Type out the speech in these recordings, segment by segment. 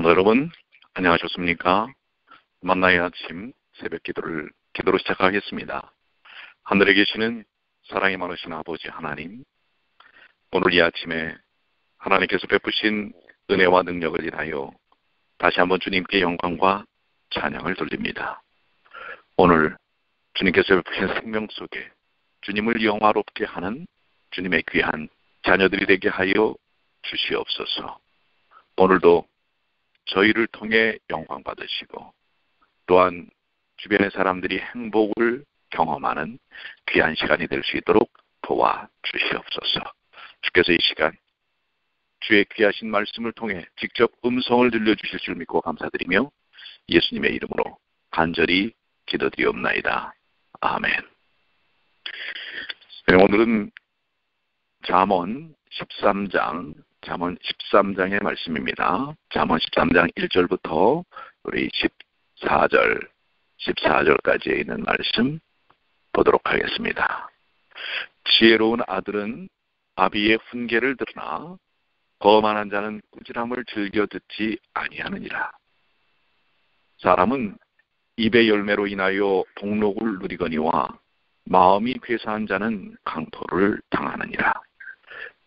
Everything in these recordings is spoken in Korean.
성도 여러분, 안녕하셨습니까? 만나의 아침 새벽 기도로 시작하겠습니다. 하늘에 계시는 사랑이 많으신 아버지 하나님, 오늘 이 아침에 하나님께서 베푸신 은혜와 능력을 인하여 다시 한번 주님께 영광과 찬양을 돌립니다. 오늘 주님께서 베푸신 생명 속에 주님을 영화롭게 하는 주님의 귀한 자녀들이 되게 하여 주시옵소서. 오늘도 저희를 통해 영광 받으시고 또한 주변의 사람들이 행복을 경험하는 귀한 시간이 될 수 있도록 도와주시옵소서. 주께서 이 시간 주의 귀하신 말씀을 통해 직접 음성을 들려주실 줄 믿고 감사드리며 예수님의 이름으로 간절히 기도드리옵나이다. 아멘. 네, 오늘은 잠언 13장의 말씀입니다. 잠언 13장 1절부터 우리 14절까지에 있는 말씀 보도록 하겠습니다. 지혜로운 아들은 아비의 훈계를 들으나 거만한 자는 꾸지람을 즐겨 듣지 아니하느니라. 사람은 입의 열매로 인하여 복록을 누리거니와 마음이 괴사한 자는 강포를 당하느니라.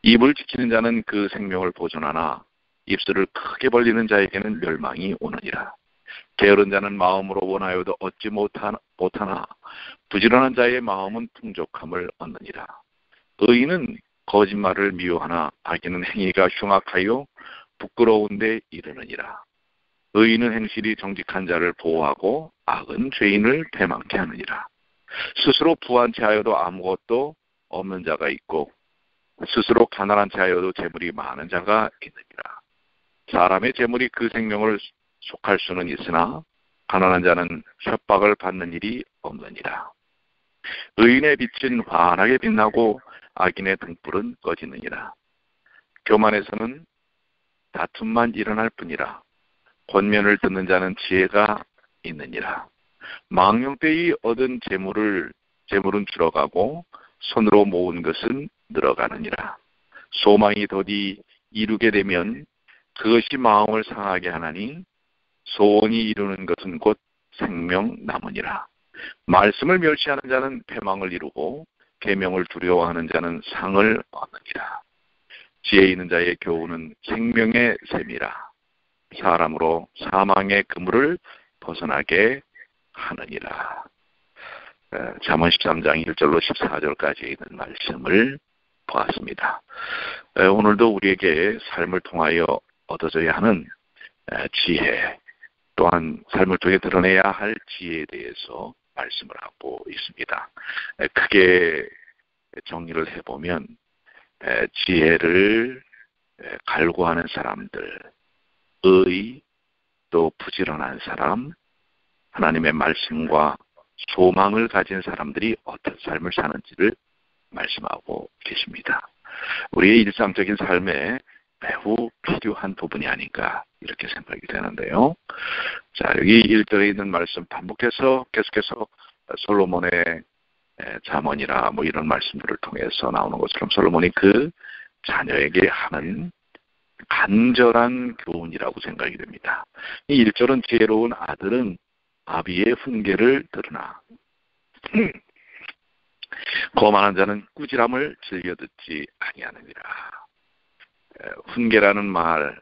입을 지키는 자는 그 생명을 보존하나 입술을 크게 벌리는 자에게는 멸망이 오느니라. 게으른 자는 마음으로 원하여도 얻지 못하나 부지런한 자의 마음은 풍족함을 얻느니라. 의인은 거짓말을 미워하나 악인은 행위가 흉악하여 부끄러운 데 이르느니라. 의인은 행실이 정직한 자를 보호하고 악은 죄인을 패망케 하느니라. 스스로 부한 채 하여도 아무것도 없는 자가 있고 스스로 가난한 채 하여도 재물이 많은 자가 있느니라. 사람의 재물이 그 생명을 속할 수는 있으나 가난한 자는 협박을 받는 일이 없느니라. 의인의 빛은 환하게 빛나고 악인의 등불은 꺼지느니라. 교만에서는 다툼만 일어날 뿐이라. 권면을 듣는 자는 지혜가 있느니라. 망령 때에 얻은 재물은 줄어가고 손으로 모은 것은 늘어가느니라. 소망이 더디 이루게 되면 그것이 마음을 상하게 하나니 소원이 이루는 것은 곧 생명 나무니라. 말씀을 멸시하는 자는 패망을 이루고 계명을 두려워하는 자는 상을 얻느니라. 지혜 있는 자의 교훈은 생명의 셈이라. 사람으로 사망의 그물을 벗어나게 하느니라. 잠언 13장 1절로 14절까지 있는 말씀을 보았습니다. 오늘도 우리에게 삶을 통하여 얻어져야 하는 지혜, 또한 삶을 통해 드러내야 할 지혜에 대해서 말씀을 하고 있습니다. 크게 정리를 해보면 지혜를 갈구하는 사람들, 또 부지런한 사람, 하나님의 말씀과 소망을 가진 사람들이 어떤 삶을 사는지를 말씀하고 계십니다. 우리의 일상적인 삶에 매우 필요한 부분이 아닌가 이렇게 생각이 되는데요. 자, 여기 1절에 있는 말씀 반복해서 계속해서 솔로몬의 잠언이라 이런 말씀들을 통해서 나오는 것처럼 솔로몬이 그 자녀에게 하는 간절한 교훈이라고 생각이 됩니다. 이 1절은 지혜로운 아들은 아비의 훈계를 들으나 거만한 자는 꾸지람을 즐겨 듣지 아니하느니라. 훈계라는 말,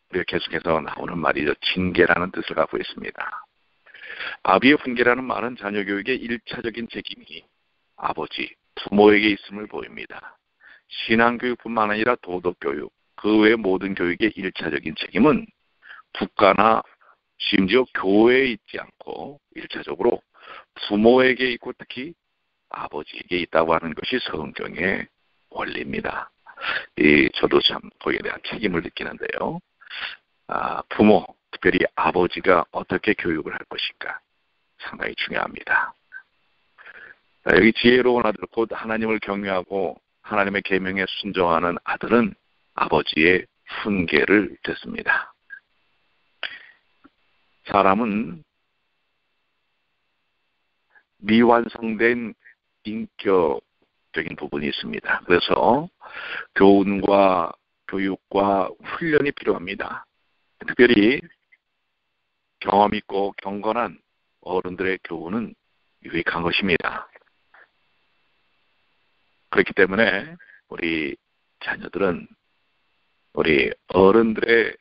우리가 계속해서 나오는 말이죠. 징계라는 뜻을 갖고 있습니다. 아비의 훈계라는 말은 자녀 교육의 1차적인 책임이 아버지, 부모에게 있음을 보입니다. 신앙교육뿐만 아니라 도덕교육, 그 외의 모든 교육의 1차적인 책임은 국가나 심지어 교회에 있지 않고 1차적으로 부모에게 있고 특히 아버지에게 있다고 하는 것이 성경의 원리입니다. 저도 참 거기에 대한 책임을 느끼는데요. 부모, 특별히 아버지가 어떻게 교육을 할 것인가 상당히 중요합니다. 여기 지혜로운 아들, 곧 하나님을 경외하고 하나님의 계명에 순종하는 아들은 아버지의 훈계를 듣습니다. 사람은 미완성된 인격적인 부분이 있습니다. 그래서 교훈과 교육과 훈련이 필요합니다. 특별히 경험 있고 경건한 어른들의 교훈은 유익한 것입니다. 그렇기 때문에 우리 자녀들은 우리 어른들의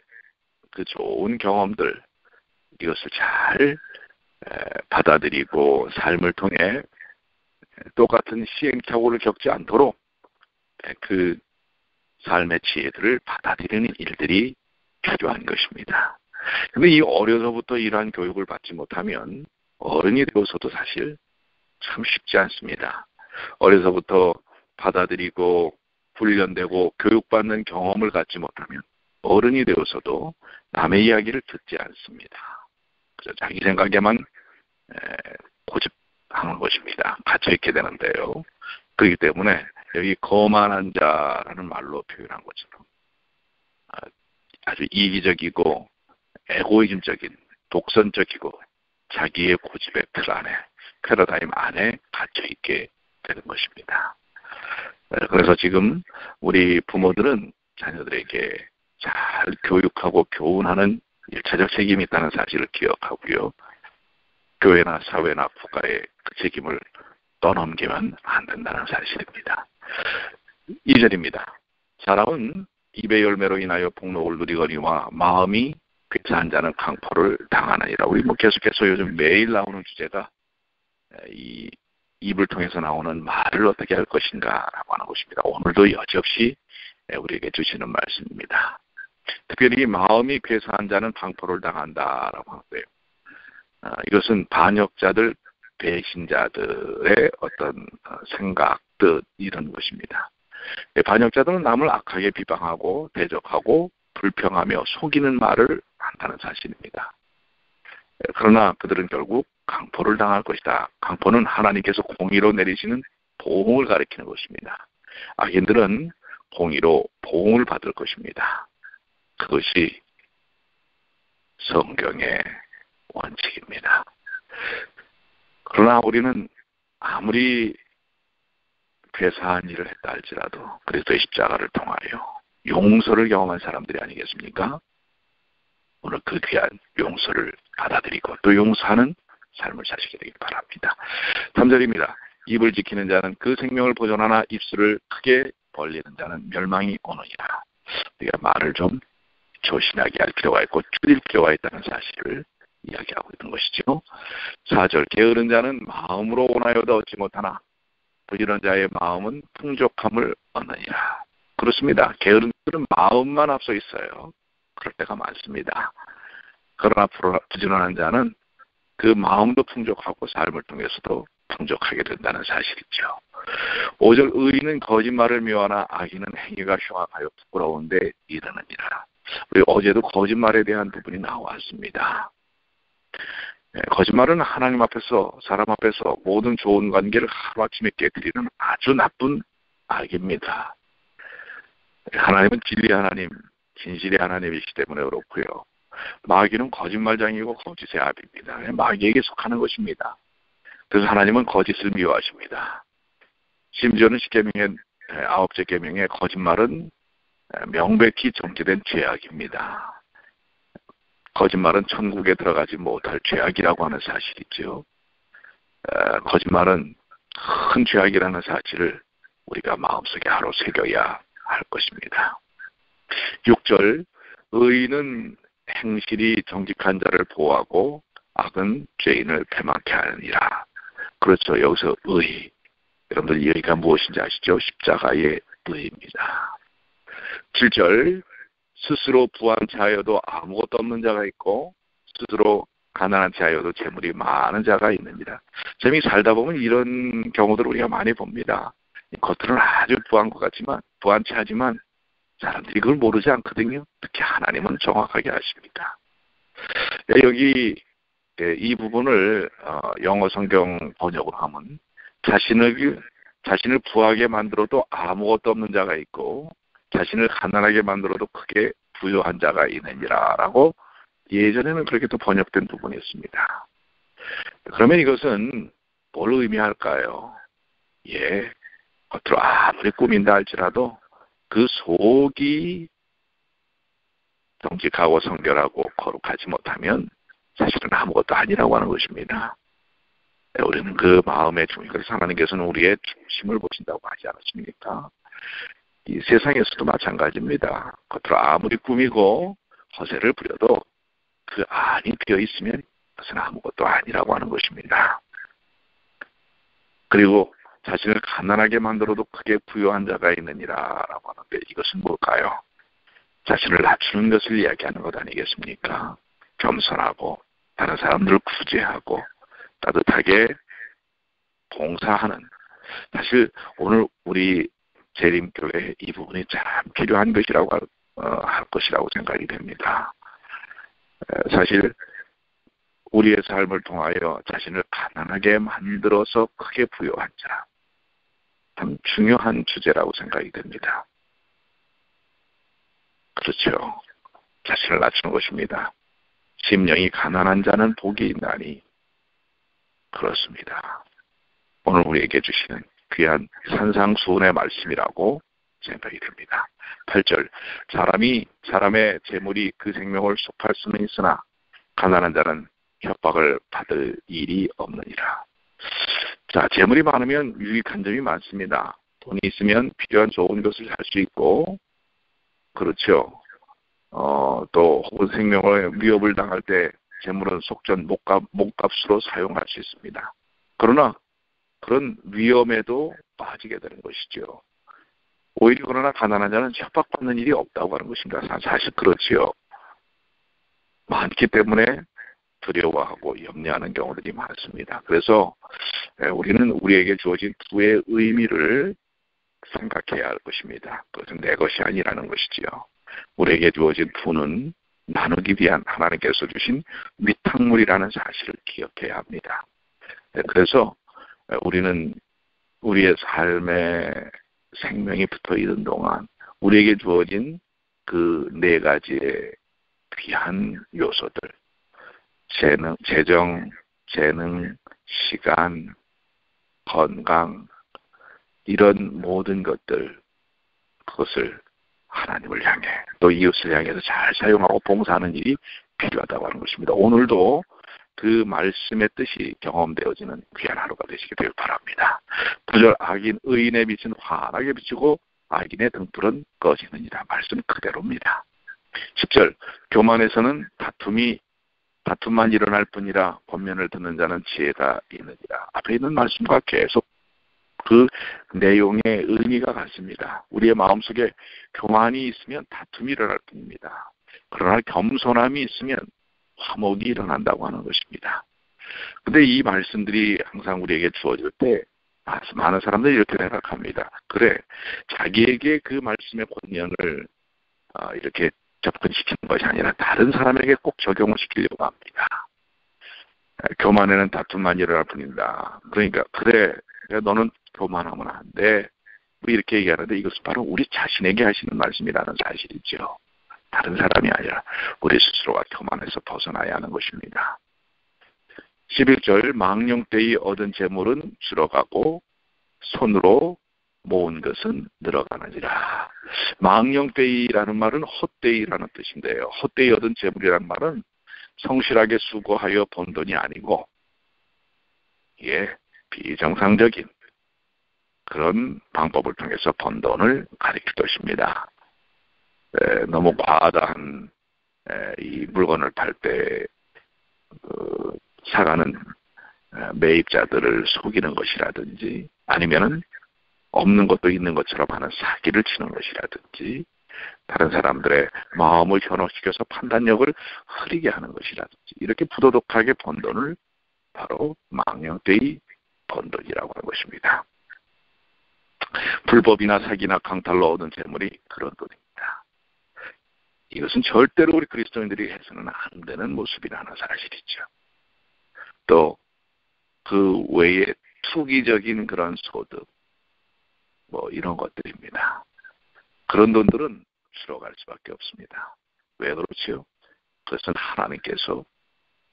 그 좋은 경험들, 이것을 잘 받아들이고 삶을 통해 똑같은 시행착오를 겪지 않도록 그 삶의 지혜들을 받아들이는 일들이 필요한 것입니다. 근데 이 어려서부터 이러한 교육을 받지 못하면 어른이 되어서도 사실 참 쉽지 않습니다. 어려서부터 받아들이고 훈련되고 교육받는 경험을 갖지 못하면 어른이 되어서도 남의 이야기를 듣지 않습니다. 그래서 자기 생각에만 고집하는 것입니다. 갇혀있게 되는데요. 그렇기 때문에 여기 거만한 자라는 말로 표현한 것처럼 아주 이기적이고 에고이즘적인, 독선적이고 자기의 고집의 틀 안에, 패러다임 안에 갇혀있게 되는 것입니다. 그래서 지금 우리 부모들은 자녀들에게 잘 교육하고 교훈하는 일차적 책임이 있다는 사실을 기억하고요. 교회나 사회나 국가의 그 책임을 떠넘기면 안 된다는 사실입니다. 2절입니다. 사람은 입의 열매로 인하여 복록을 누리거니와 마음이 괴사한 자는 강포를 당하느니라. 우리 계속해서 요즘 매일 나오는 주제가 이 입을 통해서 나오는 말을 어떻게 할 것인가라고 하는 것입니다. 오늘도 여지없이 우리에게 주시는 말씀입니다. 특별히 마음이 괴사한 자는 강포를 당한다라고 하는데요. 이것은 반역자들, 배신자들의 어떤 생각, 뜻 이런 것입니다. 반역자들은 남을 악하게 비방하고 대적하고 불평하며 속이는 말을 한다는 사실입니다. 그러나 그들은 결국 강포를 당할 것이다. 강포는 하나님께서 공의로 내리시는 보응을 가리키는 것입니다. 악인들은 공의로 보응을 받을 것입니다. 그것이 성경의 원칙입니다. 그러나 우리는 아무리 괴사한 일을 했다 할지라도 그리스도의 십자가를 통하여 용서를 경험한 사람들이 아니겠습니까? 오늘 그 귀한 용서를 받아들이고 또 용서하는 삶을 사시게 되길 바랍니다. 3절입니다. 입을 지키는 자는 그 생명을 보존하나 입술을 크게 벌리는 자는 멸망이 오느니라. 우리가 말을 좀 조심하게 할 필요가 있고 줄일 필요가 있다는 사실을 이야기하고 있는 것이죠. 4절 게으른 자는 마음으로 원하여도 얻지 못하나 부지런 자의 마음은 풍족함을 얻느니라. 그렇습니다. 게으른 자들은 마음만 앞서 있어요. 그럴 때가 많습니다. 그러나 부지런한 자는 그 마음도 풍족하고 삶을 통해서도 풍족하게 된다는 사실이죠. 5절 의인은 거짓말을 미워하나 악인은 행위가 흉악하여 부끄러운데 이르느니라. 우리 어제도 거짓말에 대한 부분이 나왔습니다. 거짓말은 하나님 앞에서 사람 앞에서 모든 좋은 관계를 하루아침에 깨뜨리는 아주 나쁜 악입니다. 하나님은 진리 하나님, 진실의 하나님이시기 때문에 그렇고요. 마귀는 거짓말장이고 거짓의 아비입니다. 마귀에게 속하는 것입니다. 그래서 하나님은 거짓을 미워하십니다. 심지어는 십계명의 9째 계명의 거짓말은 명백히 정죄된 죄악입니다. 거짓말은 천국에 들어가지 못할 죄악이라고 하는 사실이죠. 거짓말은 큰 죄악이라는 사실을 우리가 마음속에 하루 새겨야 할 것입니다. 6절 의인은 행실이 정직한 자를 보호하고 악은 죄인을 패망케 하느니라. 그렇죠. 여기서 의, 여러분들 이 의가 무엇인지 아시죠? 십자가의 의입니다. 7절 스스로 부한 자여도 아무것도 없는 자가 있고 스스로 가난한 자여도 재물이 많은 자가 있느니라. 재미 살다 보면 이런 경우들을 우리가 많이 봅니다. 겉으로는 아주 부한 것 같지만 부한 채하지만 사람들이 그걸 모르지 않거든요. 특히 하나님은 정확하게 아십니다. 여기 이 부분을 영어 성경 번역으로 하면 자신을 부하게 만들어도 아무것도 없는 자가 있고 자신을 가난하게 만들어도 크게 부유한 자가 있느니라라고 예전에는 그렇게 또 번역된 부분이 있습니다. 그러면 이것은 뭘 의미할까요? 겉으로 아무리 꾸민다 할지라도 그 속이 정직하고 성결하고 거룩하지 못하면 사실은 아무것도 아니라고 하는 것입니다. 우리는 그 마음의 중심, 그래서 하나님께서는 우리의 중심을 보신다고 하지 않았습니까? 이 세상에서도 마찬가지입니다. 겉으로 아무리 꾸미고 허세를 부려도 그 안이 비어 있으면 그것은 아무것도 아니라고 하는 것입니다. 그리고 자신을 가난하게 만들어도 크게 부유한 자가 있느니라라고 하는데 이것은 뭘까요? 자신을 낮추는 것을 이야기하는 것 아니겠습니까? 겸손하고 다른 사람들을 구제하고 따뜻하게 봉사하는, 사실 오늘 우리 재림교회 이 부분이 참 필요한 것이라고 할 것이라고 생각이 됩니다. 사실 우리의 삶을 통하여 자신을 가난하게 만들어서 크게 부여한 자, 참 중요한 주제라고 생각이 됩니다. 그렇죠. 자신을 낮추는 것입니다. 심령이 가난한 자는 복이 있나니. 그렇습니다. 오늘 우리에게 주시는 귀한 산상수훈의 말씀이라고 생각이 됩니다. 8절, 사람의 재물이 그 생명을 속할 수는 있으나 가난한 자는 협박을 받을 일이 없느니라. 자, 재물이 많으면 유익한 점이 많습니다. 돈이 있으면 필요한 좋은 것을 할 수 있고, 그렇죠. 또 혹은 생명을 위협을 당할 때 재물은 속전 몸값으로 사용할 수 있습니다. 그러나 그런 위험에도 빠지게 되는 것이죠. 오히려 그러나 가난한 자는 협박받는 일이 없다고 하는 것입니다. 사실 그렇지요. 많기 때문에 두려워하고 염려하는 경우들이 많습니다. 그래서 우리는 우리에게 주어진 부의 의미를 생각해야 할 것입니다. 그것은 내 것이 아니라는 것이지요. 우리에게 주어진 부는 나누기 위한 하나님께서 주신 위탁물이라는 사실을 기억해야 합니다. 그래서 우리는 우리의 삶에 생명이 붙어 있는 동안 우리에게 주어진 그 네 가지의 귀한 요소들, 재능, 시간, 건강, 이런 모든 것들, 그것을 하나님을 향해 또 이웃을 향해서 잘 사용하고 봉사하는 일이 필요하다고 하는 것입니다. 오늘도 그 말씀의 뜻이 경험되어지는 귀한 하루가 되시게 되길 바랍니다. 9절, 악인 의인의 빛은 환하게 비추고 악인의 등불은 꺼지느니라. 말씀 그대로입니다. 10절, 교만에서는 다툼만 일어날 뿐이라 권면을 듣는 자는 지혜가 있느니라. 앞에 있는 말씀과 계속 그 내용의 의미가 같습니다. 우리의 마음속에 교만이 있으면 다툼이 일어날 뿐입니다. 그러나 겸손함이 있으면 화목이 일어난다고 하는 것입니다. 근데 이 말씀들이 항상 우리에게 주어질 때 많은 사람들이 이렇게 생각합니다. 그래, 자기에게 그 말씀의 권면을 이렇게 접근시키는 것이 아니라 다른 사람에게 꼭 적용을 시키려고 합니다. 교만에는 다툼만 일어날 뿐이다. 그러니까 그래, 너는 교만하면 안 돼. 이렇게 얘기하는데 이것은 바로 우리 자신에게 하시는 말씀이라는 사실이죠. 다른 사람이 아니라 우리 스스로가 교만에서 벗어나야 하는 것입니다. 11절, 망령되이 얻은 재물은 줄어가고 손으로 모은 것은 늘어가느니라. 망령되이라는 말은 헛되이라는 뜻인데요. 헛되이 얻은 재물이라는 말은 성실하게 수고하여 번 돈이 아니고 비정상적인 그런 방법을 통해서 번 돈을 가리킬 것입니다. 너무 과다한 이 물건을 팔 때 사가는 매입자들을 속이는 것이라든지 아니면은 없는 것도 있는 것처럼 하는 사기를 치는 것이라든지 다른 사람들의 마음을 현혹시켜서 판단력을 흐리게 하는 것이라든지 이렇게 부도덕하게 번 돈을 바로 망령되이 번 돈이라고 하는 것입니다. 불법이나 사기나 강탈로 얻은 재물이 그런 돈입니다. 이것은 절대로 우리 그리스도인들이 해서는 안 되는 모습이라는 사실이죠. 또 그 외에 투기적인 그런 소득, 이런 것들입니다. 그런 돈들은 줄어갈 수밖에 없습니다. 왜 그렇지요? 그것은 하나님께서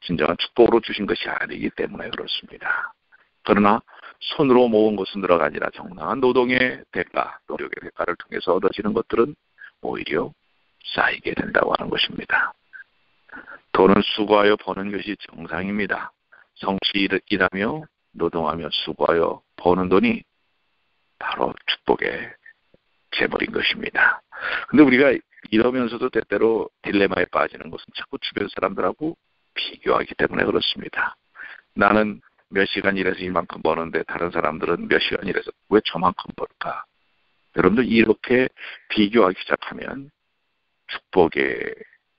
진정한 축복으로 주신 것이 아니기 때문에 그렇습니다. 그러나 손으로 모은 것은 늘어가니라. 정당한 노동의 대가, 노력의 대가를 통해서 얻어지는 것들은 오히려 쌓이게 된다고 하는 것입니다. 돈은 수고하여 버는 것이 정상입니다. 성실이라며 노동하며 수고하여 버는 돈이 바로 축복의 재물인 것입니다. 근데 우리가 이러면서도 때때로 딜레마에 빠지는 것은 자꾸 주변 사람들하고 비교하기 때문에 그렇습니다. 나는 몇 시간 일해서 이만큼 버는데 다른 사람들은 몇 시간 일해서 왜 저만큼 벌까? 여러분들 이렇게 비교하기 시작하면 축복의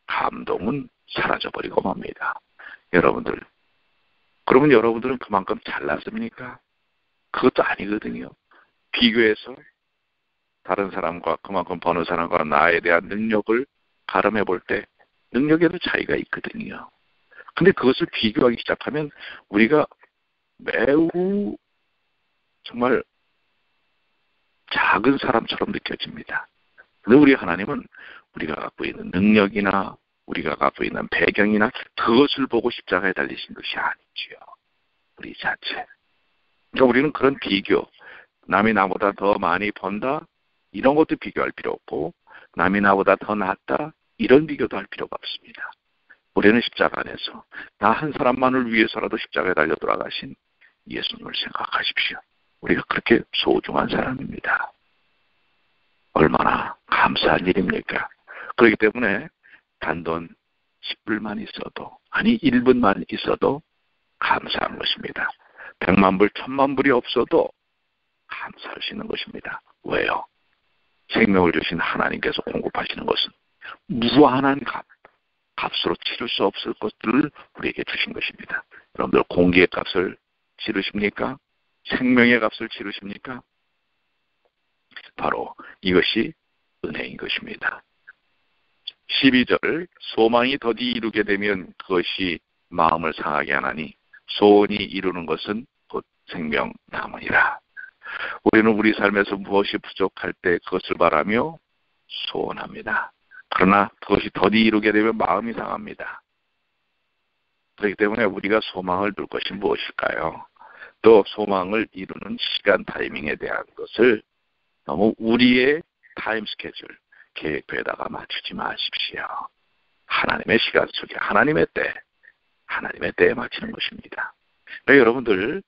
감동은 사라져버리고 맙니다. 여러분들, 그러면 여러분들은 그만큼 잘났습니까? 그것도 아니거든요. 비교해서 다른 사람과 그만큼 버는 사람과 나에 대한 능력을 가름해 볼 때 능력에도 차이가 있거든요. 근데 그것을 비교하기 시작하면 우리가 매우 정말 작은 사람처럼 느껴집니다. 근데 우리 하나님은 우리가 갖고 있는 능력이나 우리가 갖고 있는 배경이나 그것을 보고 십자가에 달리신 것이 아니지요. 우리 자체. 그러니까 우리는 그런 비교, 남이 나보다 더 많이 번다, 이런 것도 비교할 필요 없고, 남이 나보다 더 낫다, 이런 비교도 할 필요가 없습니다. 우리는 십자가 안에서 나 한 사람만을 위해서라도 십자가에 달려 돌아가신 예수님을 생각하십시오. 우리가 그렇게 소중한 사람입니다. 얼마나 감사한 일입니까? 그렇기 때문에 단돈 10불만 있어도, 아니 1분만 있어도 감사한 것입니다. 100만 불, 1000만 불이 없어도 감사할 수 있는 것입니다. 왜요? 생명을 주신 하나님께서 공급하시는 것은 무한한 값으로 치를 수 없을 것들을 우리에게 주신 것입니다. 여러분들 공기의 값을 치르십니까? 생명의 값을 치르십니까? 바로 이것이 은혜인 것입니다. 12절, 소망이 더디 이루게 되면 그것이 마음을 상하게 하나니 소원이 이루는 것은 곧 생명나무니라. 우리는 우리 삶에서 무엇이 부족할 때 그것을 바라며 소원합니다. 그러나 그것이 더디 이루게 되면 마음이 상합니다. 그렇기 때문에 우리가 소망을 둘 것이 무엇일까요? 또 소망을 이루는 시간 타이밍에 대한 것을 너무 우리의 타임 스케줄, 계획표에다가 맞추지 마십시오. 하나님의 시간 속에 하나님의 때에 맞추는 것입니다. 그러니까 여러분들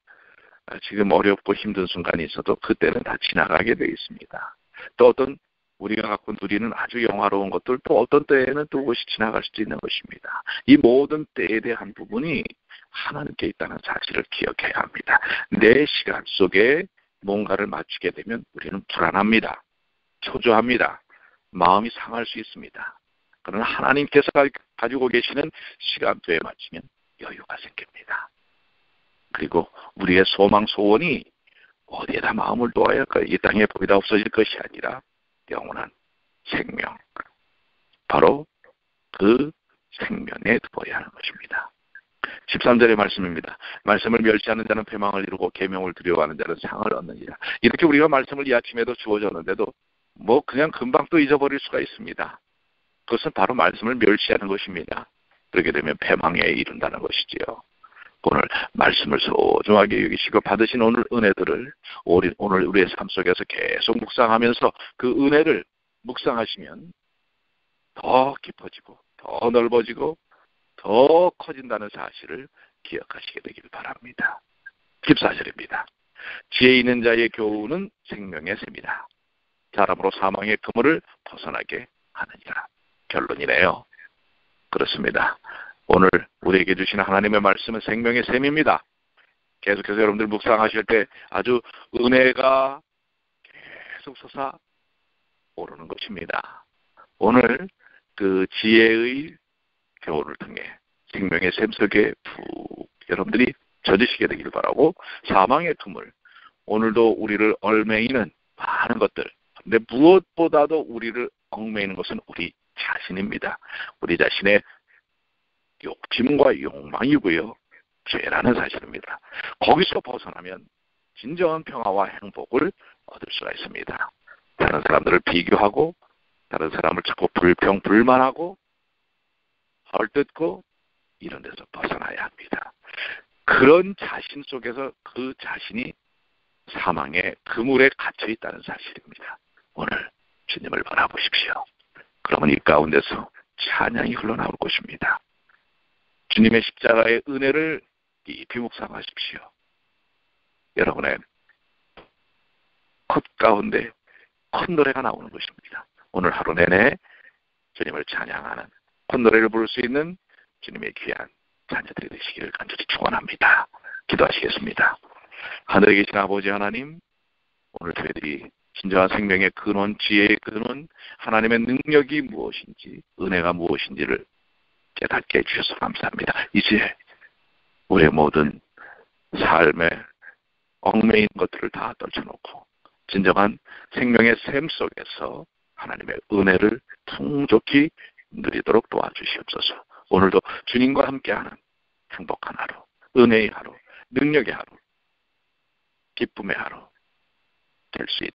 지금 어렵고 힘든 순간이 있어도 그때는 다 지나가게 되어 있습니다. 또 어떤 우리가 갖고 누리는 아주 영화로운 것들 또 어떤 때에는 또 그것이 지나갈 수도 있는 것입니다. 이 모든 때에 대한 부분이 하나님께 있다는 사실을 기억해야 합니다. 내 시간 속에 뭔가를 맞추게 되면 우리는 불안합니다. 초조합니다. 마음이 상할 수 있습니다. 그러나 하나님께서 가지고 계시는 시간표에 맞추면 여유가 생깁니다. 그리고 우리의 소망, 소원이 어디에다 마음을 놓아야 할까요? 이 땅에 보이다 없어질 것이 아니라 영원한 생명, 바로 그 생명에 두어야 하는 것입니다. 13절의 말씀입니다. 말씀을 멸시하는 자는 패망을 이루고 계명을 두려워하는 자는 상을 얻느니라. 이렇게 우리가 말씀을 이 아침에도 주어졌는데도 그냥 금방 또 잊어버릴 수가 있습니다. 그것은 바로 말씀을 멸시하는 것입니다. 그렇게 되면 패망에 이른다는 것이지요. 오늘 말씀을 소중하게 여기시고 받으신 오늘 은혜들을 오늘 우리의 삶 속에서 계속 묵상하면서 그 은혜를 묵상하시면 더 깊어지고 더 넓어지고 더 커진다는 사실을 기억하시게 되길 바랍니다. 14절입니다. 지혜 있는 자의 교훈은 생명의 샘이다. 사람으로 사망의 그물을 벗어나게 하느니라. 결론이네요. 그렇습니다. 오늘 우리에게 주신 하나님의 말씀은 생명의 샘입니다. 계속해서 여러분들 묵상하실 때 아주 은혜가 계속 솟아오르는 것입니다. 오늘 그 지혜의 교훈을 통해 생명의 샘 속에 푹 여러분들이 젖으시게 되길 바라고, 사망의 그물, 오늘도 우리를 얽매이는 많은 것들, 근데 무엇보다도 우리를 얽매이는 것은 우리 자신입니다. 우리 자신의 욕심과 욕망이고요. 죄라는 사실입니다. 거기서 벗어나면 진정한 평화와 행복을 얻을 수가 있습니다. 다른 사람들을 비교하고 다른 사람을 자꾸 불평불만하고 헐뜯고 이런 데서 벗어나야 합니다. 그런 자신 속에서 그 자신이 사망의 그물에 갇혀 있다는 사실입니다. 오늘 주님을 바라보십시오. 그러면 이 가운데서 찬양이 흘러나올 것입니다. 주님의 십자가의 은혜를 깊이 묵상하십시오. 여러분의 콧 가운데 콧노래가 나오는 것입니다. 오늘 하루 내내 주님을 찬양하는 콧노래를 부를 수 있는 주님의 귀한 자녀들이 되시기를 간절히 축원합니다. 기도하시겠습니다. 하늘에 계신 아버지 하나님, 오늘 저희들이 진정한 생명의 근원, 지혜의 근원, 하나님의 능력이 무엇인지, 은혜가 무엇인지를 깨닫게 해주셔서 감사합니다. 이제 우리의 모든 삶의 얽매인 것들을 다 떨쳐놓고 진정한 생명의 샘 속에서 하나님의 은혜를 풍족히 누리도록 도와주시옵소서. 오늘도 주님과 함께하는 행복한 하루, 은혜의 하루, 능력의 하루, 기쁨의 하루 될 수 있도록